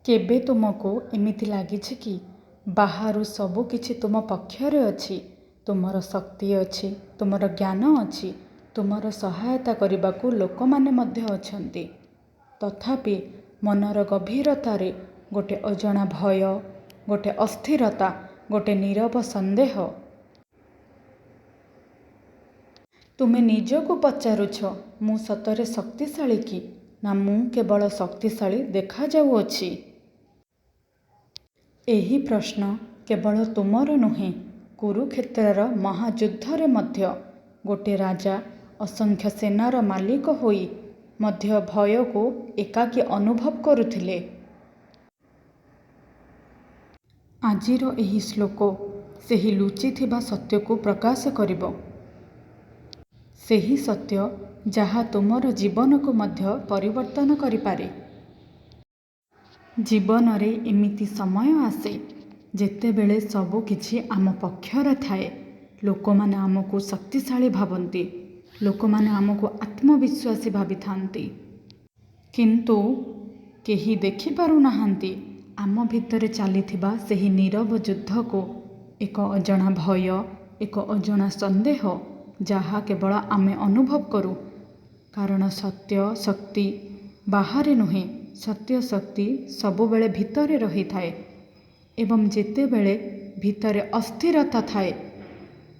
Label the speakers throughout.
Speaker 1: କେବେ ତୁମକୁ ଏମିତି ଲାଗିଛି କି ବାହାରୁ ସବୁ କିଛି ତୁମ ପକ୍ଷରେ ଅଛି? ତୁମର ଶକ୍ତି ଅଛି, ତୁମର ଜ୍ଞାନ ଅଛି, ତୁମର ସହାୟତା କରିବାକୁ ଲୋକମାନେ ମଧ୍ୟ ଅଛନ୍ତି। ତଥାପି ମନର ଗଭୀରତାରେ ଗୋଟେ ଅଜଣା ଭୟ, ଗୋଟେ ଅସ୍ଥିରତା, ଗୋଟେ ନୀରବ ସନ୍ଦେହ। ତୁମେ ନିଜକୁ ପଚାରୁଛ, ମୁଁ ସତରେ ଶକ୍ତିଶାଳୀ କି? ନା ମୁଁ କେବଳ ଶକ୍ତିଶାଳୀ ଦେଖାଯାଉଅଛି? ଏହି ପ୍ରଶ୍ନ କେବଳ ତୁମର ନୁହେଁ। କୁରୁକ୍ଷେତ୍ରର ମହାଯୁଦ୍ଧରେ ମଧ୍ୟ ଗୋଟିଏ ରାଜା ଅସଂଖ୍ୟ ସେନାର ମାଲିକ ହୋଇ ମଧ୍ୟ ଭୟକୁ ଏକାକୀ ଅନୁଭବ କରୁଥିଲେ। ଆଜିର ଏହି ଶ୍ଲୋକ ସେହି ଲୁଚିଥିବା ସତ୍ୟକୁ ପ୍ରକାଶ କରିବ। ସେହି ସତ୍ୟ ଯାହା ତୁମର ଜୀବନକୁ ମଧ୍ୟ ପରିବର୍ତ୍ତନ କରିପାରେ। ଜୀବନରେ ଏମିତି ସମୟ ଆସେ ଯେତେବେଳେ ସବୁ କିଛି ଆମ ପକ୍ଷରେ ଥାଏ। ଲୋକମାନେ ଆମକୁ ଶକ୍ତିଶାଳୀ ଭାବନ୍ତି, ଲୋକମାନେ ଆମକୁ ଆତ୍ମବିଶ୍ୱାସୀ ଭାବିଥାନ୍ତି। କିନ୍ତୁ କେହି ଦେଖିପାରୁନାହାନ୍ତି ଆମ ଭିତରେ ଚାଲିଥିବା ସେହି ନୀରବ ଯୁଦ୍ଧକୁ। ଏକ ଅଜଣା ଭୟ, ଏକ ଅଜଣା ସନ୍ଦେହ ଯାହା କେବଳ ଆମେ ଅନୁଭବ କରୁ। କାରଣ ସତ୍ୟ ଶକ୍ତି ବାହାରେ ନୁହେଁ, ସତ୍ୟ ଶକ୍ତି ସବୁବେଳେ ଭିତରେ ରହିଥାଏ। ଏବଂ ଯେତେବେଳେ ଭିତରେ ଅସ୍ଥିରତା ଥାଏ,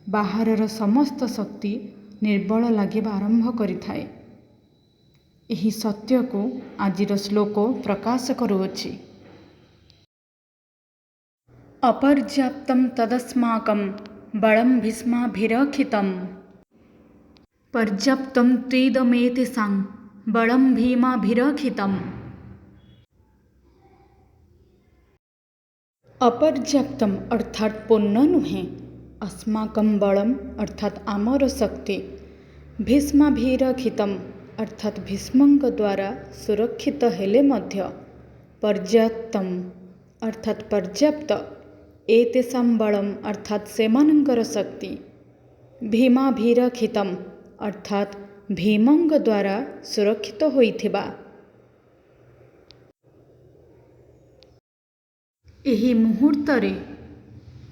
Speaker 1: ବାହାରର ସମସ୍ତ ଶକ୍ତି ନିର୍ବଳ ଲାଗିବା ଆରମ୍ଭ କରିଥାଏ। ଏହି ସତ୍ୟକୁ ଆଜିର ଶ୍ଲୋକ ପ୍ରକାଶ କରୁଅଛି। ଅପର୍ଯ୍ୟାପ୍ତଂ ତଦସ୍ମାକଂ ବଳଂ ଭୀଷ୍ମାଭିରକ୍ଷିତଂ ପର୍ଯ୍ୟାପ୍ତଂ ତ୍ୱିଦମେତେଷାଂ ବଳଂ ଭୀମାଭିରକ୍ଷିତଂ। ଅପର୍ଯ୍ୟାପ୍ତମ୍ ଅର୍ଥାତ୍ ପୂର୍ଣ୍ଣ ନୁହେଁ। अस्माकं ବଳମ୍ ଅର୍ଥାତ୍ ଆମର ଶକ୍ତି। ଭୀଷ୍ମାଭିରକ୍ଷିତମ୍ ଅର୍ଥାତ୍ ଭୀଷ୍ମଙ୍କ ଦ୍ୱାରା ସୁରକ୍ଷିତ ହେଲେ ମଧ୍ୟ। ପର୍ଯ୍ୟାପ୍ତମ୍ ଅର୍ଥାତ୍ ପର୍ଯ୍ୟାପ୍ତ। ଏତେଷାଂ ବଳମ୍ ଅର୍ଥାତ୍ ସେମାନଙ୍କର ଶକ୍ତି। ଭୀମାଭିରକ୍ଷିତମ୍ ଅର୍ଥାତ୍ ଭୀମଙ୍କ ଦ୍ୱାରା ସୁରକ୍ଷିତ ହୋଇଥିବା। ଏହି ମୁହୂର୍ତ୍ତରେ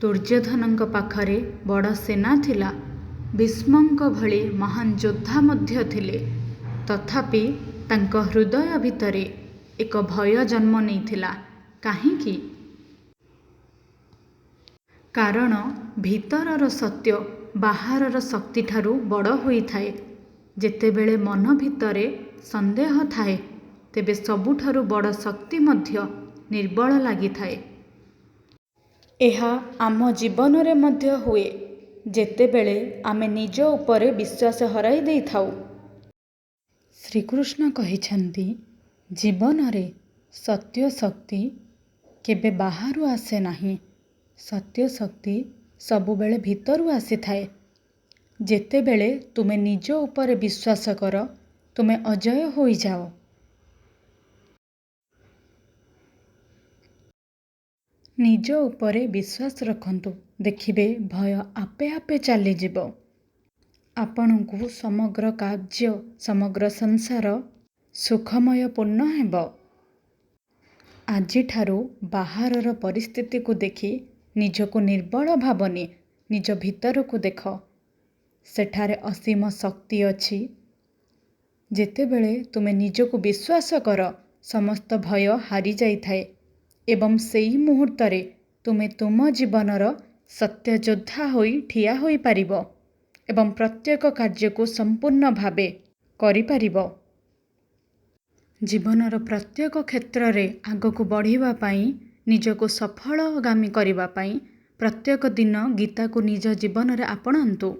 Speaker 1: ଦୁର୍ଯ୍ୟୋଧନଙ୍କ ପାଖରେ ବଡ଼ ସେନା ଥିଲା, ଭୀଷ୍ମଙ୍କ ଭଳି ମହାନ ଯୋଦ୍ଧା ମଧ୍ୟ ଥିଲେ। ତଥାପି ତାଙ୍କ ହୃଦୟ ଭିତରେ ଏକ ଭୟ ଜନ୍ମ ନେଇଥିଲା। କାହିଁକି? କାରଣ ଭିତରର ସତ୍ୟ ବାହାରର ଶକ୍ତିଠାରୁ ବଡ଼ ହୋଇଥାଏ। ଯେତେବେଳେ ମନ ଭିତରେ ସନ୍ଦେହ ଥାଏ, ତେବେ ସବୁଠାରୁ ବଡ଼ ଶକ୍ତି ମଧ୍ୟ ନିର୍ବଳ ଲାଗିଥାଏ। ଏହା ଆମ ଜୀବନରେ ମଧ୍ୟ ହୁଏ, ଯେତେବେଳେ ଆମେ ନିଜ ଉପରେ ବିଶ୍ୱାସ ହରାଇ ଦେଇଥାଉ। ଶ୍ରୀକୃଷ୍ଣ କହିଛନ୍ତି, ଜୀବନରେ ସତ୍ୟ ଶକ୍ତି କେବେ ବାହାରୁ ଆସେ ନାହିଁ। ସତ୍ୟ ଶକ୍ତି ସବୁବେଳେ ଭିତରୁ ଆସିଥାଏ। ଯେତେବେଳେ ତୁମେ ନିଜ ଉପରେ ବିଶ୍ୱାସ କର, ତୁମେ ଅଜୟ ହୋଇଯାଅ। ନିଜ ଉପରେ ବିଶ୍ୱାସ ରଖନ୍ତୁ, ଦେଖିବେ ଭୟ ଆପେ ଆପେ ଚାଲିଯିବ। ଆପଣଙ୍କୁ ସମଗ୍ର କାର୍ଯ୍ୟ, ସମଗ୍ର ସଂସାର ସୁଖମୟ ପୂର୍ଣ୍ଣ ହେବ। ଆଜିଠାରୁ ବାହାରର ପରିସ୍ଥିତିକୁ ଦେଖି ନିଜକୁ ନିର୍ବଳ ଭାବନି। ନିଜ ଭିତରକୁ ଦେଖ, ସେଠାରେ ଅସୀମ ଶକ୍ତି ଅଛି। ଯେତେବେଳେ ତୁମେ ନିଜକୁ ବିଶ୍ୱାସ କର, ସମସ୍ତ ଭୟ ହାରିଯାଇଥାଏ ଏବଂ ସେହି ମୁହୂର୍ତ୍ତରେ ତୁମେ ତୁମ ଜୀବନର ସତ୍ୟ ଯୋଦ୍ଧା ହୋଇ ଠିଆ ହୋଇପାରିବ ଏବଂ ପ୍ରତ୍ୟେକ କାର୍ଯ୍ୟକୁ ସମ୍ପୂର୍ଣ୍ଣ ଭାବେ କରିପାରିବ। ଜୀବନର ପ୍ରତ୍ୟେକ କ୍ଷେତ୍ରରେ ଆଗକୁ ବଢ଼ିବା ପାଇଁ, ନିଜକୁ ସଫଳଗାମୀ କରିବା ପାଇଁ ପ୍ରତ୍ୟେକ ଦିନ ଗୀତାକୁ ନିଜ ଜୀବନରେ ଆପଣାନ୍ତୁ।